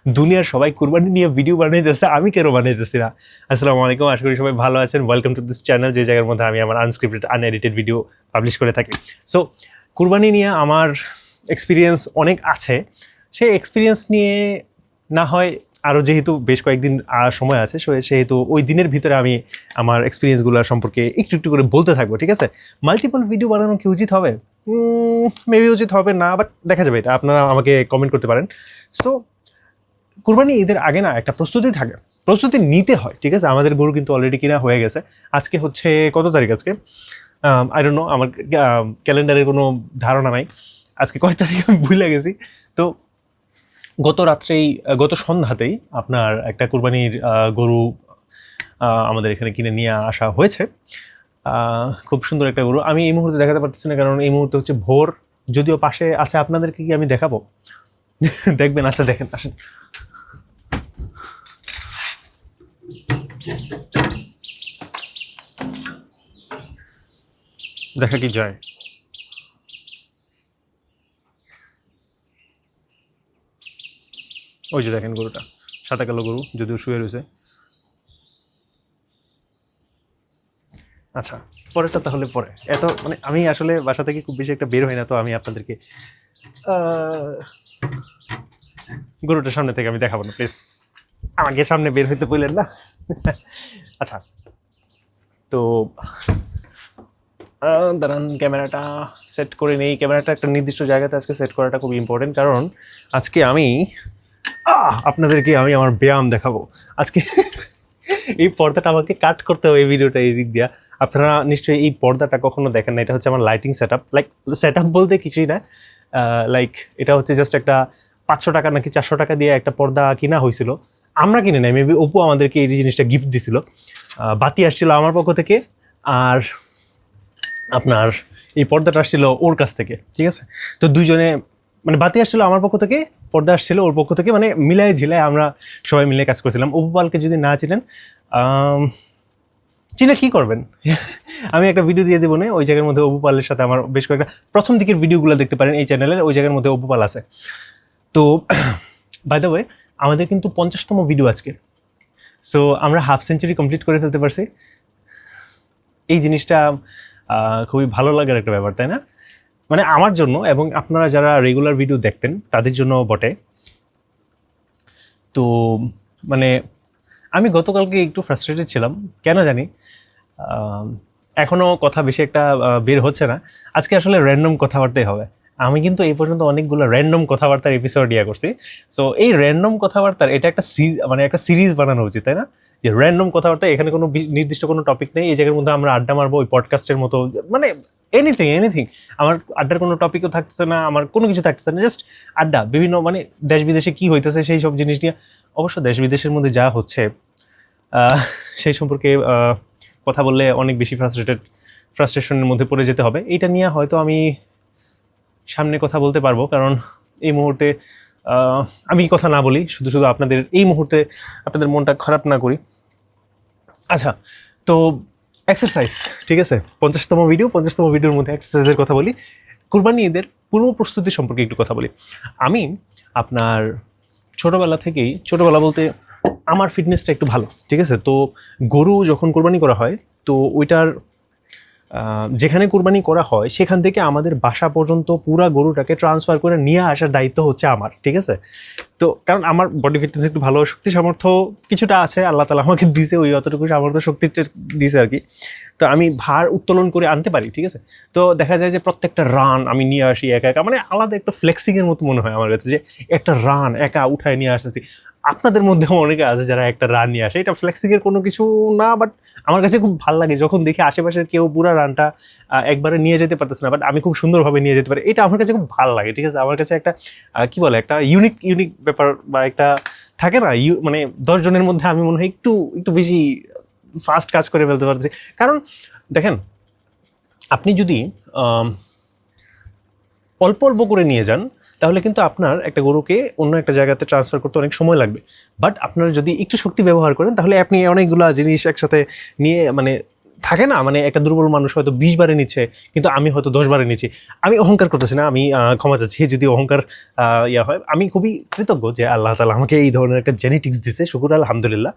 দুনিয়ার সবাই কুরবানি নিয়ে ভিডিও বানাইতেছে, আমি কেন বানাইতেছি না? আসসালামু আলাইকুম, আশা করি সবাই ভালো আছেন। ওয়েলকাম টু দিস চ্যানেল, যে জায়গার মধ্যে আমি আমার আনস্ক্রিপ্টেড আনএডিটেড ভিডিও পাবলিশ করে থাকি। সো কুরবানি নিয়ে আমার এক্সপিরিয়েন্স অনেক আছে। সেই এক্সপিরিয়েন্স নিয়ে না হয় আরও যেহেতু বেশ কয়েকদিন সময় আছে, সেহেতু ওই দিনের ভিতরে আমি আমার এক্সপিরিয়েন্সগুলো সম্পর্কে একটু একটু করে বলতে থাকবো, ঠিক আছে? মাল্টিপল ভিডিও বানানো কি উচিত হবে? মেবি উচিত হবে না, বাট দেখা যাবে, এটা আপনারা আমাকে কমেন্ট করতে পারেন। সো কুরবানি ঈদের আগে না একটা প্রস্তুতি থাকে, প্রস্তুতি নিতে হয়, ঠিক আছে? আমাদের গরু কিন্তু অলরেডি কিনা হয়ে গেছে। আজকে হচ্ছে কত তারিখ? আজকে আই ডোন্ট নো, আমার ক্যালেন্ডারের কোনো ধারণা নাই আজকে কয় তারিখ, আমি ভুলে গেছি। তো গত সন্ধ্যাতেই আপনার একটা কুরবানির গরু আমাদের এখানে কিনে নিয়ে আসা হয়েছে। খুব সুন্দর একটা গরু। আমি এই মুহূর্তে দেখাতে পারতেছি না, কারণ এই মুহূর্তে হচ্ছে ভোর, যদিও পাশে আছে। আপনাদেরকে কি আমি দেখাবো? দেখবেন? আচ্ছা দেখেন, আসেন। দেখা কি যায়? ওই যে দেখেন গরুটা, সাদা কালো গরু, যদিও শুয়ে রয়েছে। আচ্ছা, পরেরটা তাহলে পরে। মানে আমি আসলে বাসা থেকে খুব বেশি একটা বের হই না, তো আমি আপনাদেরকে গরুটার সামনে থেকে আমি দেখাবো না, প্লিজ আমাকে সামনে বের হইতে বললেন না। আচ্ছা, তো দাঁড়ান, ক্যামেরাটা সেট করে নেই। ক্যামেরাটা একটা নির্দিষ্ট জায়গাতে আজকে সেট করাটা খুব ইম্পর্টেন্ট, কারণ আজকে আমি আপনাদেরকে আমার ব্যায়াম দেখাবো আজকে। এই পর্দাটা আমাকে কাট করতে হবে, এই ভিডিওটা এই দিক দিয়া। আপনারা নিশ্চয়ই এই পর্দাটা কখনো দেখেন না। এটা হচ্ছে আমার lighting set up, like set up বলতে কিছুই না, লাইক এটা হচ্ছে জাস্ট একটা 500 টাকা নাকি 400 টাকা দিয়ে একটা পর্দা কিনা হয়েছিল। আমরা কিনে নাই, মেবি অপু আমাদেরকে এই জিনিসটা গিফট দিছিল। বাতি আসছিল আমার পক্ষ থেকে, আর আপনার এই পর্দাটা আসছিল ওর কাছ থেকে, ঠিক আছে? তো দুইজনে, মানে বাতি আসছিল আমার পক্ষ থেকে, পর্দা আসছিল ওর পক্ষ থেকে, মানে মিলায় ঝিলায় আমরা সবাই মিলে কাজ করছিলাম। অপুপালকে যদি না চিনেন, চিনে কী করবেন? আমি একটা ভিডিও দিয়ে দেবো না, ওই জায়গার মধ্যে অপুপালের সাথে আমার বেশ কয়েকটা প্রথম দিকের ভিডিওগুলো দেখতে পারেন এই চ্যানেলের, ওই জায়গার মধ্যে অপুপাল আছে। তো বাই দ্য ওয়ে, আমাদের কিন্তু 50তম ভিডিও আজকে। সো আমরা হাফ সেঞ্চুরি কমপ্লিট করে ফেলতে পারছি। এই জিনিসটা খুবই ভালো লাগার একটা ব্যাপার, তাই না? মানে আমার জন্য, এবং আপনারা যারা রেগুলার ভিডিও দেখতেন তাদের জন্য বটে। তো মানে আমি গতকালকে একটু ফ্রাস্ট্রেটেড ছিলাম, কেন জানি। এখনও কথা বেশি একটা বের হচ্ছে না। আজকে আসলে র্যান্ডম কথাবার্তাই হবে। আমি কিন্তু এই পর্যন্ত অনেকগুলো র্যান্ডম কথাবার্তার এপিসোড ইয়া করছি। সো এই র্যান্ডম কথাবার্তার এটা একটা মানে একটা সিরিজ বানানো উচিত, তাই না? যে র্যান্ডম কথাবার্তা, এখানে কোনো নির্দিষ্ট কোনো টপিক নেই। এই জায়গার মধ্যে আমরা আড্ডা মারবো, ওই পডকাস্টের মতো, মানে এনিথিং। আমার আড্ডার কোনো টপিকও থাকতেছে না, আমার কোনো কিছু থাকতেছে না, জাস্ট আড্ডা। বিভিন্ন মানে দেশ বিদেশে কী হইতেছে সেই সব জিনিস নিয়ে। অবশ্য দেশ বিদেশের মধ্যে যা হচ্ছে সেই সম্পর্কে কথা বললে অনেক বেশি ফ্রাস্ট্রেশনের মধ্যে পড়ে যেতে হবে। এইটা নিয়ে হয়তো আমি সামনে কথা বলতে পারবো, কারণ এই মুহূর্তে আমি কথা না বলি, শুধু আপনাদের এই মুহূর্তে আপনাদের মনটা খারাপ না করি। আচ্ছা, তো এক্সারসাইজ, ঠিক আছে? 50তম ভিডিওর মধ্যে এক্সারসাইজের কথা বলি। কুরবানি ঈদের পূর্ব প্রস্তুতি সম্পর্কে একটু কথা বলি। আমি আপনার ছোটোবেলা বলতে আমার ফিটনেসটা একটু ভালো, ঠিক আছে? তো গরু যখন কোরবানি করা হয়, তো ওইটার যেখানে কুরবানি করা হয় সেখান থেকে আমাদের বাসা পর্যন্ত পুরা গরুটাকে ট্রান্সফার করে নিয়ে আসার দায়িত্ব হচ্ছে আমার, ঠিক আছে? তো কারণ আমার বডি ফিটনেস একটু ভালো, শক্তি সামর্থ্য কিছুটা আছে, আল্লাহ তাআলা আমাকে দিয়েছে, ওই অতটুকু সামর্থ্য শক্তিটা দিয়েছে আর কি। তো আমি ভার উত্তোলন করে আনতে পারি, ঠিক আছে? তো দেখা যায় যে প্রত্যেকটা রান আমি নিয়ে আসি একা একা, মানে আলাদা একটা ফ্লেক্সিংয়ের মতো মনে হয় আমার কাছে, যে একটা রান একা উঠায় নিয়ে আসতেছি। আপনাদের মধ্যেও অনেকে আছে যারা একটা রান নিয়ে আসে, এটা ফ্লেক্সিংয়ের কোনো কিছু না, বাট আমার কাছে খুব ভালো লাগে যখন দেখি আশেপাশের কেউ পুরো রানটা একবারে নিয়ে যেতে পারতেছে না, বাট আমি খুব সুন্দরভাবে নিয়ে যেতে পারি। এটা আমার কাছে খুব ভালো লাগে, ঠিক আছে? আমার কাছে একটা কি বলে, একটা ইউনিক ব্যাপার, বা একটা থাকে না, মানে 10 জনের মধ্যে আমি মনে হয় একটু বেশি ফাস্ট কাজ করে ফেলতে পারছি। কারণ দেখেন, আপনি যদি অল্প করে নিয়ে যান, তাহলে কিন্তু আপনার একটা গরুকে অন্য একটা জায়গাতে ট্রান্সফার করতে অনেক সময় লাগবে। বাট আপনারা যদি একটু শক্তি ব্যবহার করেন, তাহলে আপনি অনেকগুলো জিনিস একসাথে নিয়ে মানে থাকে না, মানে একটা দুর্বল মানুষ হয়তো 20 বারে নিচ্ছে, কিন্তু আমি হয়তো 10 বারে নিচ্ছি। আমি অহংকার করতেছি না, আমি ক্ষমা চাচ্ছি যদি অহংকার ইয়া হয়। আমি খুবই কৃতজ্ঞ যে আল্লাহ তাআলা আমাকে এই ধরনের একটা জেনেটিক্স দিছে, শুকুর আলহামদুলিল্লাহ।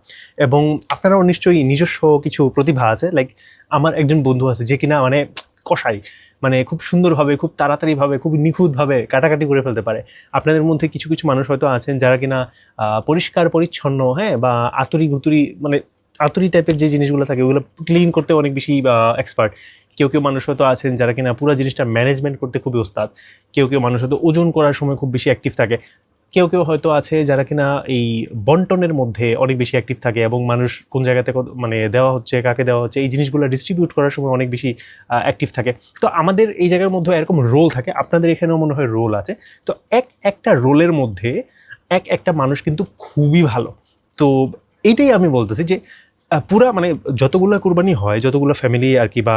এবং আপনারাও নিশ্চয়ই নিজস্ব কিছু প্রতিভা আছে। লাইক আমার একজন বন্ধু আছে যে কিনা মানে কষাই, মানে খুব সুন্দরভাবে, খুব তাড়াতাড়িভাবে, খুব নিখুঁতভাবে কাটাকাটি করে ফেলতে পারে। আপনাদের মধ্যে কিছু কিছু মানুষ হয়তো আছেন যারা কিনা পরিষ্কার পরিচ্ছন্ন, হ্যাঁ, বা আতুরি গুতুরি, মানে আতুরি টাইপের যে জিনিসগুলো থাকে ওগুলো ক্লিন করতে অনেক বেশি এক্সপার্ট। কেউ কেউ মানুষ হয়তো আছেন যারা কিনা পুরো জিনিসটা ম্যানেজমেন্ট করতে খুবই ওস্তাদ। কেউ কেউ মানুষ হয়তো ওজন করার সময় খুব বেশি অ্যাক্টিভ থাকে। কেউ কেউ হয়তো আছে যারা কিনা এই বন্টনের মধ্যে অনেক বেশি অ্যাক্টিভ থাকে, এবং মানুষ কোন জায়গাতে মানে দেওয়া হচ্ছে, কাকে দেওয়া হচ্ছে, এই জিনিসগুলো ডিস্ট্রিবিউট করার সময় অনেক বেশি অ্যাক্টিভ থাকে। তো আমাদের এই জায়গার মধ্যে এরকম রোল থাকে, আপনাদের এখানেও মনে হয় রোল আছে। তো একটা রোলের মধ্যে একটা মানুষ কিন্তু খুবই ভালো। তো এইটাই আমি বলতেছি যে পুরা মানে যতগুলো কুরবানি হয়, যতগুলো ফ্যামিলি আর কি, বা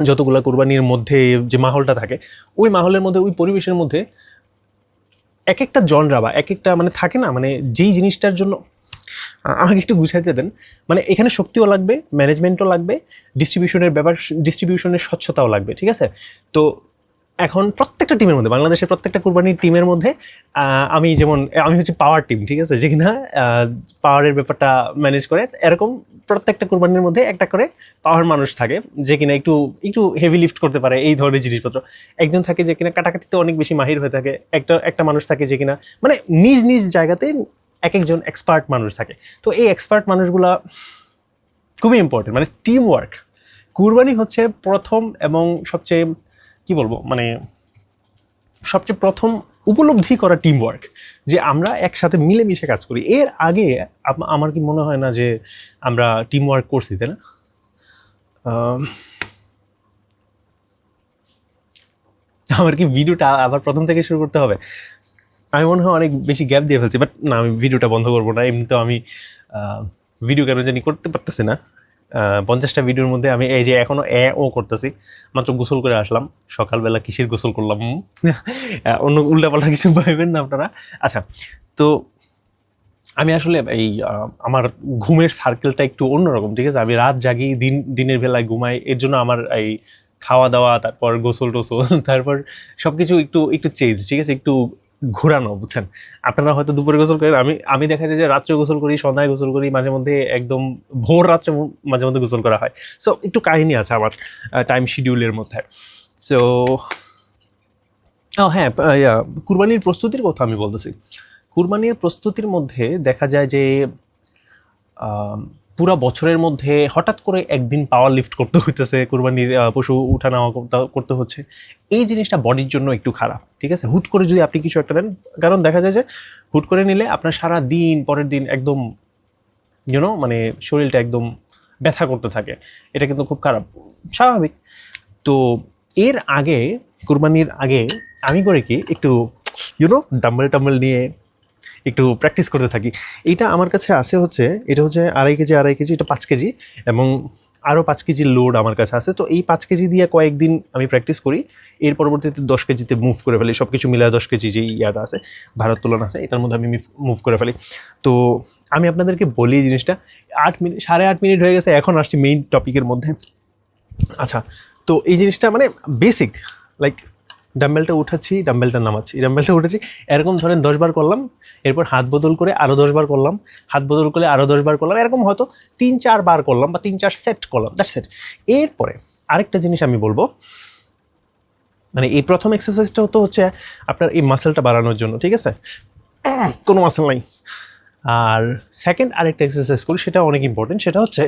যতগুলো কুরবানির মধ্যে যে মাহলটা থাকে, ওই মাহলের মধ্যে, ওই পরিবেশের মধ্যে এক একটা জনরা বা এক একটা মানে থাকে না, মানে যেই জিনিসটার জন্য আমাকে একটু গুছাইতে দেন। মানে এখানে শক্তিও লাগবে, ম্যানেজমেন্টও লাগবে, ডিস্ট্রিবিউশনের ব্যাপার, ডিস্ট্রিবিউশনের স্বচ্ছতাও লাগবে, ঠিক আছে? তো এখন প্রত্যেকটা টিমের মধ্যে, বাংলাদেশের প্রত্যেকটা কুরবানির টিমের মধ্যে আমি হচ্ছে পাওয়ার টিম, ঠিক আছে, যে কিনা পাওয়ারের ব্যাপারটা ম্যানেজ করে। এরকম প্রত্যেকটা কুরবানির মধ্যে একটা করে পাওয়ার মানুষ থাকে যে কিনা একটু একটু হেভি লিফট করতে পারে এই ধরনের জিনিসপত্র। একজন থাকে যে কিনা কাটাকাটিতে অনেক বেশি মাহির হয়ে থাকে। একটা মানুষ থাকে যে কিনা মানে নিজ নিজ জায়গাতে এক একজন এক্সপার্ট মানুষ থাকে। তো এই এক্সপার্ট মানুষগুলা খুবই ইম্পর্টেন্ট, মানে টিম ওয়ার্ক। কুরবানি হচ্ছে প্রথম এবং সবচেয়ে কি বলবো, মানে সবচেয়ে প্রথম উপলব্ধি করা টিম ওয়ার্ক, যে আমরা একসাথে মিলেমিশে কাজ করি। এর আগে আমার কি মনে হয় না যে আমরা টিম ওয়ার্ক করছি, তাই না? আমার কি ভিডিওটা আবার প্রথম থেকে শুরু করতে হবে? আমি মনে হয় অনেক বেশি গ্যাপ দিয়ে ফেলছি, বাট না, আমি ভিডিওটা বন্ধ করবো না। এমনি তো আমি ভিডিও কেন জানি করতে পারতেছি না। 50টা ভিডিওর মধ্যে আমি এই যে এখনো ও করতেছি। মাত্র গোসল করে আসলাম, সকালবেলা কিসের গোসল করলাম, অন্য উল্টাপাল্টা কিছু ভাববেন না আপনারা। আচ্ছা, তো আমি আসলে এই আমার ঘুমের সার্কেলটা একটু অন্যরকম, ঠিক আছে? আমি রাত জাগি, দিনের বেলায় ঘুমাই। এর জন্য আমার এই খাওয়া দাওয়া, তারপর গোসল টোসল, তারপর সব কিছু একটু একটু চেঞ্জ, ঠিক আছে, একটু ঘোরানো, বুঝছেন? আপনারা হয়তো দুপুরে গোসল করেন, আমি দেখা যায় যে রাত্রে গোসল করি, সন্ধ্যায় গোসল করি, মাঝে মধ্যে একদম ভোর রাত্রে মাঝে মধ্যে গোসল করা হয়। সো একটু কাহিনী আছে আমার টাইম শিডিউলের মধ্যে। সো হ্যাঁ, কুরবানির প্রস্তুতির কথা আমি বলতেছি। কুরবানির প্রস্তুতির মধ্যে দেখা যায় যে পুরা বছরের মধ্যে হঠাৎ করে একদিন পাওয়ার লিফট করতে হইতেছে, কুরবানির পশু উঠা নামা করতে হচ্ছে। এই জিনিসটা বডির জন্য একটু খারাপ, ঠিক আছে? হুট করে যদি আপনি কিছু একটা নেন, কারণ দেখা যায় যে হুট করে নিলে আপনার সারা দিন, পরের দিন একদম মানে শরীরটা একদম ব্যথা করতে থাকে। এটা কিন্তু খুব খারাপ, স্বাভাবিক। তো এর আগে, কুরবানির আগে আমি করে কি একটু ডাম্বেল টাম্বেল নিয়ে একটু প্র্যাকটিস করতে থাকি। এইটা আমার কাছে আছে হচ্ছে, এটা হচ্ছে 2.5 কেজি, এটা 5 কেজি, এবং আরও 5 কেজির লোড আমার কাছে আছে। তো এই 5 কেজি দিয়ে কয়েকদিন আমি প্র্যাকটিস করি। এর পরবর্তীতে 10 কেজিতে মুভ করে ফেলি। সব কিছু মিলায় 10 কেজি যেই ইয়াটা আছে, ভারোত্তোলন আছে, এটার মধ্যে আমি মুভ করে ফেলি। তো আমি আপনাদেরকে বলি জিনিসটা, 8.5 মিনিট হয়ে গেছে, এখন আসছি মেইন টপিকের মধ্যে। আচ্ছা, তো এই জিনিসটা মানে বেসিক, লাইক ডাম্বেলটা উঠাচ্ছি, ডাম্বেলটা নামাচ্ছি, ডাম্বেলটা উঠেছি, এরকম ধরেন 10 বার করলাম। এরপর হাত বদল করে আরও 10 বার করলাম, হাত বদল করে আরও 10 বার করলাম, এরকম হয়তো 3-4 বার করলাম, বা 3-4 সেট করলাম, দ্যাটস ইট। এরপরে আরেকটা জিনিস আমি বলবো, মানে এই প্রথম এক্সারসাইজটা হচ্ছে আপনার এই মাসেলটা বাড়ানোর জন্য, ঠিক আছে? কোনো মাসেল নাই। আর সেকেন্ড আরেকটা এক্সারসাইজ করি, সেটা অনেক ইম্পর্টেন্ট। সেটা হচ্ছে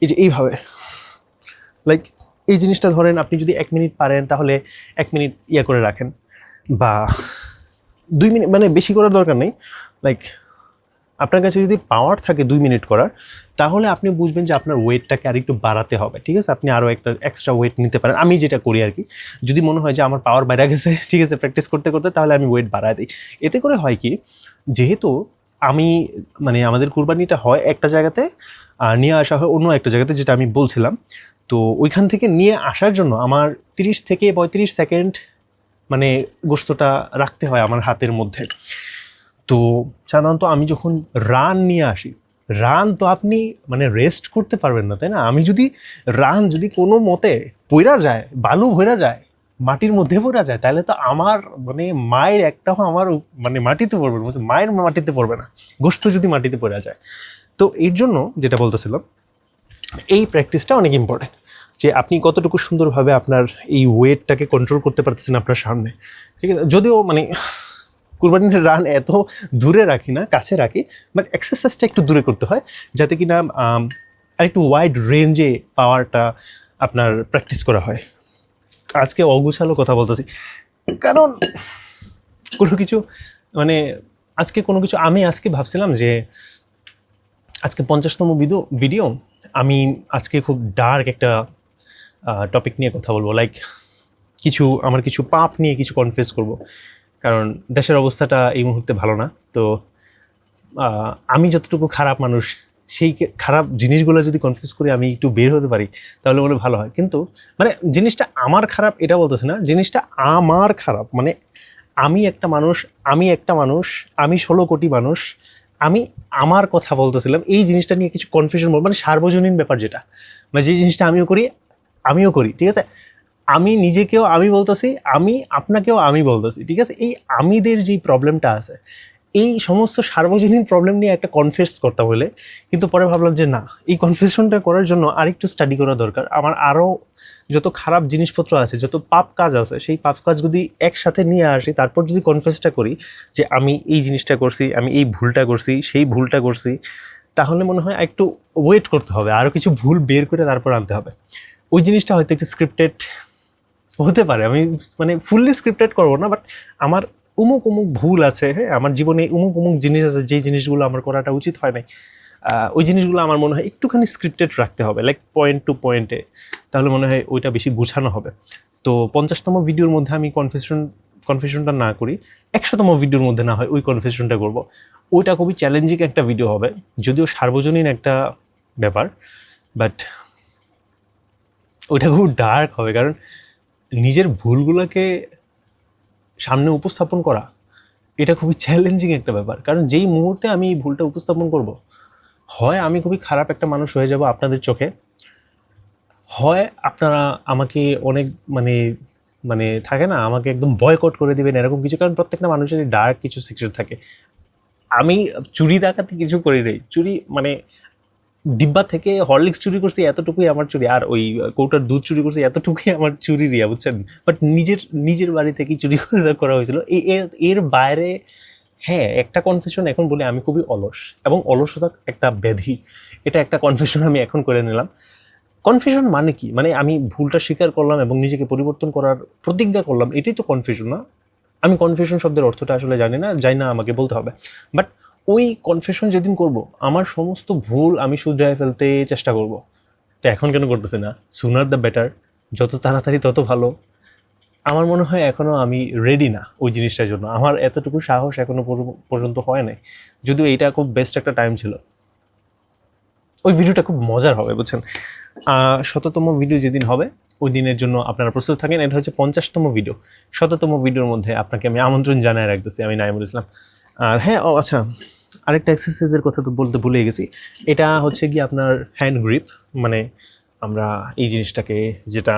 এই যে এইভাবে, লাইক এই জিনিসটা ধরেন আপনি যদি 1 মিনিট পারেন তাহলে 1 মিনিট করে রাখেন, বা 2 মিনিট, মানে বেশি করার দরকার নেই। লাইক আপনার কাছে যদি পাওয়ার থাকে 2 মিনিট করার, তাহলে আপনি বুঝবেন যে আপনার ওয়েটটাকে আর একটু বাড়াতে হবে, ঠিক আছে? আপনি আরও একটা এক্সট্রা ওয়েট নিতে পারেন। আমি যেটা করি আর কি, যদি মনে হয় যে আমার পাওয়ার বেড়ে গেছে, ঠিক আছে, প্র্যাকটিস করতে করতে, তাহলে আমি ওয়েট বাড়ায় দিই। এতে করে হয় কি, যেহেতু আমি মানে আমাদের কুরবানিটা হয় একটা জায়গাতে, নিয়ে আসা হয় অন্য একটা জায়গাতে, যেটা আমি বলছিলাম। তো ওইখান থেকে নিয়ে আসার জন্য আমার 30 থেকে 35 সেকেন্ড মানে গোস্তটা রাখতে হয় আমার হাতের মধ্যে। তো সাধারণত আমি যখন রান নিয়ে আসি, রান তো আপনি মানে রেস্ট করতে পারবেন না, তাই না? আমি যদি রান যদি কোনো মতে পইরা যায়, বালু ভইরা যায়, মাটির মধ্যে পড়া যায়, তাহলে তো আমার মানে মায়ের একটাও আমার মানে মাটিতে পড়বে না, মায়ের মাটিতে পড়বে না, গোস্ত যদি মাটিতে পড়া যায়। তো এর জন্য যেটা বলতেছিলাম, এই প্র্যাকটিসটা অনেক ইম্পর্টেন্ট, যে আপনি কতটুকু সুন্দরভাবে আপনার এই ওয়েটটাকে কন্ট্রোল করতে পারতেছেন আপনার সামনে, ঠিক আছে? যদিও মানে কুরবানির রান এত দূরে রাখি না, কাছে রাখি, বাট এক্সারসাইজটা একটু দূরে করতে হয়, যাতে কিনা আরেকটু ওয়াইড রেঞ্জে পাওয়ারটা আপনার প্র্যাকটিস করা হয়। আজকে অগুছালো কথা বলতেছি, কারণ কোনো কিছু মানে আজকে কোনো কিছু আমি আজকে ভাবছিলাম যে আজকে 50তম ভিডিও আমি আজকে খুব ডার্ক একটা টপিক নিয়ে কথা বলবো, লাইক আমার কিছু পাপ নিয়ে কিছু কনফেস করব, কারণ দেশের অবস্থাটা এই মুহূর্তে ভালো না। তো আমি যতটুকু খারাপ মানুষ, সেই খারাপ জিনিসগুলো যদি কনফিউজ করে আমি একটু বের হতে পারি, তাহলে মনে ভালো হয়। কিন্তু মানে জিনিসটা আমার খারাপ এটা বলতেছে না, জিনিসটা আমার খারাপ, মানে আমি একটা মানুষ, আমি 16 কোটি মানুষ, আমি আমার কথা বলতেছিলাম, এই জিনিসটা নিয়ে কিছু কনফিউশন মানে সার্বজনীন ব্যাপার, যেটা মানে যে জিনিসটা আমিও করি, ঠিক আছে? আমি নিজেকেও আমি বলতেছি, আমি আপনাকেও আমি বলতেছি, ঠিক আছে? এই আমিদের যেই প্রবলেমটা আছে, এই সমস্ত সার্বজনীন প্রবলেম নিয়ে একটা কনফেস করতে হলে, কিন্তু পরে ভাবলাম যে না, এই কনফেশনটা করার জন্য আরেকটু স্টাডি করা দরকার। আমার আরও যত খারাপ জিনিসপত্র আছে, যত পাপ কাজ আছে, সেই পাপ কাজ যদি একসাথে নিয়ে আসি, তারপর যদি কনফেসটা করি যে আমি এই জিনিসটা করছি, আমি এই ভুলটা করছি, সেই ভুলটা করছি, তাহলে মনে হয় একটু ওয়েট করতে হবে, আরও কিছু ভুল বের করে তারপর আনতে হবে। ওই জিনিসটা হয়তো একটু স্ক্রিপ্টেড হতে পারে, আমি মানে ফুললি স্ক্রিপ্টেড করবো না, বাট আমার উমুক ভুল আছে, হ্যাঁ, আমার জীবনে উমুক জিনিস আছে, যেই জিনিসগুলো আমার করাটা উচিত হয় নাই, ওই জিনিসগুলো আমার মনে হয় একটুখানি স্ক্রিপ্টেড রাখতে হবে, লাইক পয়েন্ট টু পয়েন্টে, তাহলে মনে হয় ওইটা বেশি গুছানো হবে। তো 50তম ভিডিওর মধ্যে আমি কনফেশনটা না করি, 100তম ভিডিওর মধ্যে না হয় ওই কনফেশনটা করব। ওইটা খুবই চ্যালেঞ্জিং একটা ভিডিও হবে, যদিও সার্বজনীন একটা ব্যাপার, বাট ওইটা খুব ডার্ক হবে, কারণ নিজের ভুলগুলোকে সামনে উপস্থাপন করা এটা খুবই চ্যালেঞ্জিং একটা ব্যাপার। কারণ যেই মুহূর্তে আমি এই ভুলটা উপস্থাপন করব, হয় আমি খুবই খারাপ একটা মানুষ হয়ে যাব আপনাদের চোখে, হয় আপনারা আমাকে অনেক মানে মানে থাকে না, আমাকে একদম বয়কট করে দিবেন এরকম কিছু। কারণ প্রত্যেকটা মানুষেরই ডার্ক কিছু সিক্রেট থাকে। আমি চুরি ডাকাতি কিছু করি নাই, চুরি মানে ডিব্বা থেকে হরলিক্স চুরি করছি এতটুকুই আমার চুরি, আর ওই কৌটার দুধ চুরি করছি এতটুকুই আমার চুরি রিয়া, বুঝছেন? বাট নিজের বাড়ি থেকেই চুরি করা হয়েছিল। এর বাইরে হ্যাঁ, একটা কনফেশন এখন বলি, আমি খুবই অলস, এবং অলসতা একটা ব্যাধি, এটা একটা কনফেশন আমি এখন করে নিলাম। কনফেশন মানে কি? মানে আমি ভুলটা স্বীকার করলাম এবং নিজেকে পরিবর্তন করার প্রতিজ্ঞা করলাম, এটাই তো কনফেশন, না? আমি কনফেশন শব্দের অর্থটা আসলে জানি না, আমাকে বলতে হবে। বাট ওই কনফেশন যেদিন করব, আমার সমস্ত ভুল আমি শুধরায় ফেলতে চেষ্টা করব। তো এখন কেন করতেছে না? সুনার দ্য বেটার, যত তাড়াতাড়ি তত ভালো। আমার মনে হয় এখনও আমি রেডি না ওই জিনিসটার জন্য, আমার এতটুকু সাহস এখনও পর্যন্ত হয় নাই, যদিও এইটা খুব বেস্ট একটা টাইম ছিল। ওই ভিডিওটা খুব মজার হবে, বুঝছেন? 100তম ভিডিও যেদিন হবে, ওই দিনের জন্য আপনারা প্রস্তুত থাকেন। এটা হচ্ছে 50তম ভিডিও। 100তম ভিডিওর মধ্যে আপনাকে আমি আমন্ত্রণ জানায় রাখতেছি, আমি নাইমুল ইসলাম। আর হ্যাঁ, ও আচ্ছা, আরেকটা এক্সারসাইজের কথা তো বলতে ভুলে গেছি। এটা হচ্ছে কি আপনার হ্যান্ড গ্রিপ, মানে আমরা এই জিনিসটাকে, যেটা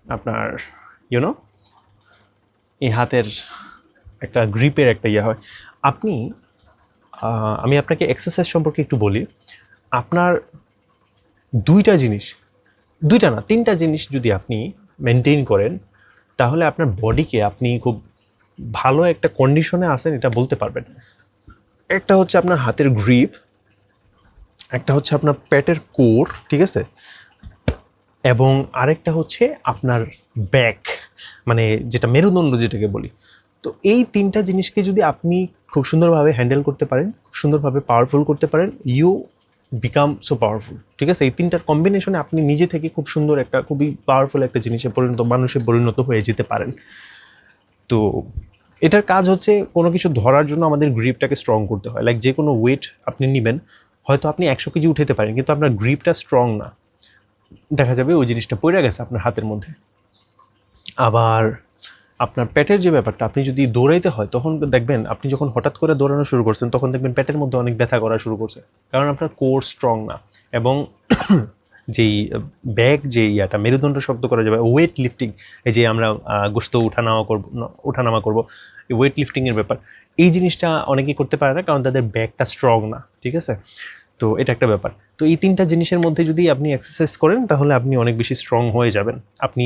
আপনার ইউনো এই হাতের একটা গ্রিপের একটা ইয়ে হয়। আমি আপনাকে এক্সারসাইজ সম্পর্কে একটু বলি। আপনার দুইটা না, 3টা জিনিস যদি আপনি মেনটেন করেন, তাহলে আপনার বডিকে আপনি খুব ভালো একটা কন্ডিশনে আছেন এটা বলতে পারবেন। একটা হচ্ছে আপনার হাতের গ্রিপ, একটা হচ্ছে আপনার পেটের কোর, ঠিক আছে, এবং আরেকটা হচ্ছে আপনার ব্যাক, মানে যেটা মেরুদণ্ড যেটাকে বলি। তো এই 3টা জিনিসকে যদি আপনি খুব সুন্দরভাবে হ্যান্ডেল করতে পারেন, খুব সুন্দরভাবে পাওয়ারফুল করতে পারেন, ইউ বিকাম সো পাওয়ারফুল, ঠিক আছে? এই 3টার কম্বিনেশনে আপনি নিজে থেকে খুব সুন্দর একটা, খুবই পাওয়ারফুল একটা মানুষে পরিণত হয়ে যেতে পারেন। তো এটার কাজ হচ্ছে, কোনো কিছু ধরার জন্য আমাদের গ্রিপটাকে স্ট্রং করতে হয়। লাইক যে কোনো ওয়েট আপনি নেবেন, হয়তো আপনি 100 কেজি উঠাতে পারেন, কিন্তু আপনার গ্রিপটা স্ট্রং না, দেখা যাবে ওই জিনিসটা পড়ে গেছে আপনার হাতের মধ্যে। আবার আপনার পেটের যে ব্যাপারটা, আপনি যদি দৌড়াইতে হয় তখন দেখবেন আপনি যখন হঠাৎ করে দৌড়ানো শুরু করছেন তখন দেখবেন পেটের মধ্যে অনেক ব্যথা করা শুরু করছে, কারণ আপনার কোর স্ট্রং না। এবং যেই ব্যাগ যে ইয়াটা মেরুদণ্ড শক্ত করা যাবে, ওয়েট লিফটিং, এই যে আমরা গোস্ত উঠানামা করবো, এই ওয়েট লিফটিংয়ের ব্যাপার, এই জিনিসটা অনেকেই করতে পারে না কারণ তাদের ব্যাগটা স্ট্রং না, ঠিক আছে? তো এটা একটা ব্যাপার। তো এই তিনটা জিনিসের মধ্যে যদি আপনি এক্সারসাইজ করেন তাহলে আপনি অনেক বেশি স্ট্রং হয়ে যাবেন। আপনি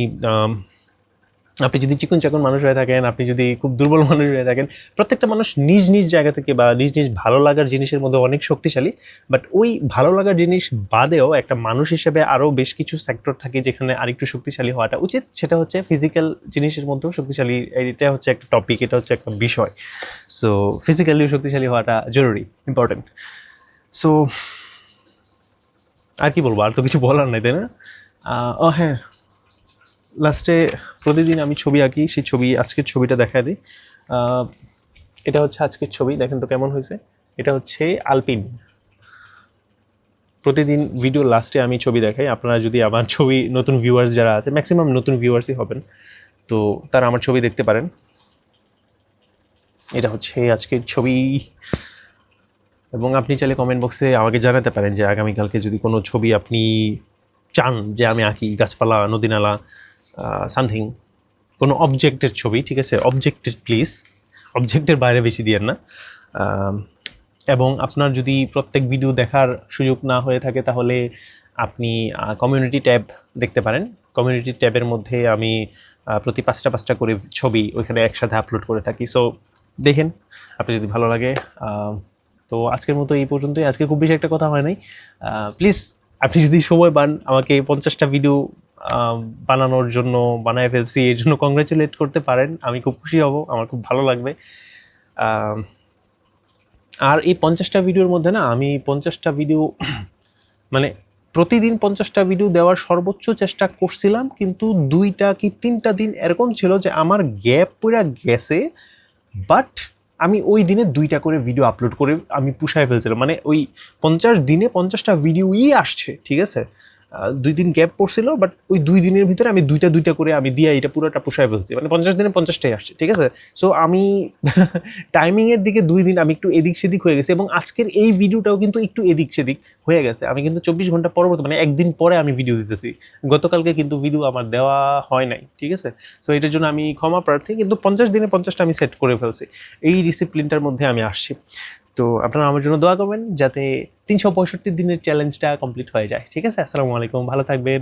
যদি চিকন চাকন মানুষ হয়ে থাকেন, আপনি যদি খুব দুর্বল মানুষ হয়ে থাকেন, প্রত্যেকটা মানুষ নিজ নিজ জায়গা থেকে বা নিজ নিজ ভালো লাগার জিনিসের মধ্যে অনেক শক্তিশালী, বাট ওই ভালো লাগার জিনিস বাদেও একটা মানুষ হিসেবে আরও বেশ কিছু সেক্টর থাকে যেখানে আরেকটু শক্তিশালী হওয়াটা উচিত, সেটা হচ্ছে ফিজিক্যাল জিনিসের মধ্যেও শক্তিশালী। এটা হচ্ছে একটা টপিক, এটা হচ্ছে একটা বিষয়। সো ফিজিক্যালিও শক্তিশালী হওয়াটা জরুরি, ইম্পর্টেন্ট। সো আর কি বলবো, আর তো কিছু বলার নাই, তাই না? ও হ্যাঁ, লাস্টে প্রতিদিন আমি ছবি আঁকি, সেই ছবি, আজকের ছবিটা দেখায় দিই। এটা হচ্ছে আজকের ছবি, দেখেন তো কেমন হয়েছে। এটা হচ্ছে আলপিন। প্রতিদিন ভিডিও লাস্টে আমি ছবি দেখাই। আপনারা যদি আমার ছবি, নতুন ভিউয়ার্স যারা আছে, ম্যাক্সিমাম নতুন ভিউয়ার্সই হবেন, তো তারা আমার ছবি দেখতে পারেন। এটা হচ্ছে আজকের ছবি। এবং আপনি চাইলে কমেন্ট বক্সে আমাকে জানাতে পারেন যে আগামীকালকে যদি কোনো ছবি আপনি চান যে আমি আঁকি, গাছপালা, নদীনালা, সামথিং, কোনো অবজেক্টের ছবি, ঠিক আছে? অবজেক্টের প্লিজ, অবজেক্টের বাইরে বেশি দিয়েন না। এবং আপনার যদি প্রত্যেক ভিডিও দেখার সুযোগ না হয়ে থাকে তাহলে আপনি কমিউনিটি ট্যাব দেখতে পারেন। কমিউনিটি ট্যাবের মধ্যে আমি প্রতি 5টা করে ছবি ওইখানে একসাথে আপলোড করে থাকি। সো দেখেন, আপনি যদি ভালো লাগে। তো আজকের মতো এই পর্যন্তই। আজকে খুব বেশি একটা কথা হয় নাই। প্লিজ আপনি যদি সময় পান আমাকে 50টা ভিডিও বানানোর জন্য, বানায় ফেলছি এর জন্য কংগ্রাচুলেট করতে পারেন, আমি খুব খুশি হব, আমার খুব ভালো লাগবে। আর এই 50টা ভিডিওর মধ্যে না, আমি 50টা ভিডিও মানে প্রতিদিন 50টা ভিডিও দেওয়ার সর্বোচ্চ চেষ্টা করছিলাম, কিন্তু 2টা কি 3টা দিন এরকম ছিল যে আমার গ্যাপ পুরা গেছে, বাট আমি ওই দিনে 2টা করে ভিডিও আপলোড করে আমি পুষায় ফেলছিলাম। মানে ওই 50 দিনে 50টা ভিডিওই আসছে, ঠিক আছে? 2 দিন গ্যাপ পড়ছিল, বাট ওই 2 দিনের ভিতরে আমি দুইটা করে আমি দিয়ে এটা পুরোটা পুষায় ফেলছি। মানে 50 দিনে 50টাই আসছে, ঠিক আছে? সো আমি টাইমিংয়ের দিকে 2 দিন আমি একটু এদিক সেদিক হয়ে গেছে, এবং আজকের এই ভিডিওটাও কিন্তু একটু এদিক সেদিক হয়ে গেছে। আমি কিন্তু 24 ঘন্টা পরবর্তী, মানে একদিন পরে আমি ভিডিও দিতেছি। গতকালকে কিন্তু ভিডিও আমার দেওয়া হয় নাই, ঠিক আছে? সো এটার জন্য আমি ক্ষমা প্রার্থী, কিন্তু 50 দিনে 50টা আমি সেট করে ফেলছি। এই ডিসিপ্লিনটার মধ্যে আমি আসছি। তো আপনারা আমার জন্য দোয়া করবেন যাতে 365 দিনের চ্যালেঞ্জটা কমপ্লিট হয়ে যায়, ঠিক আছে? আসসালামু আলাইকুম, ভালো থাকবেন।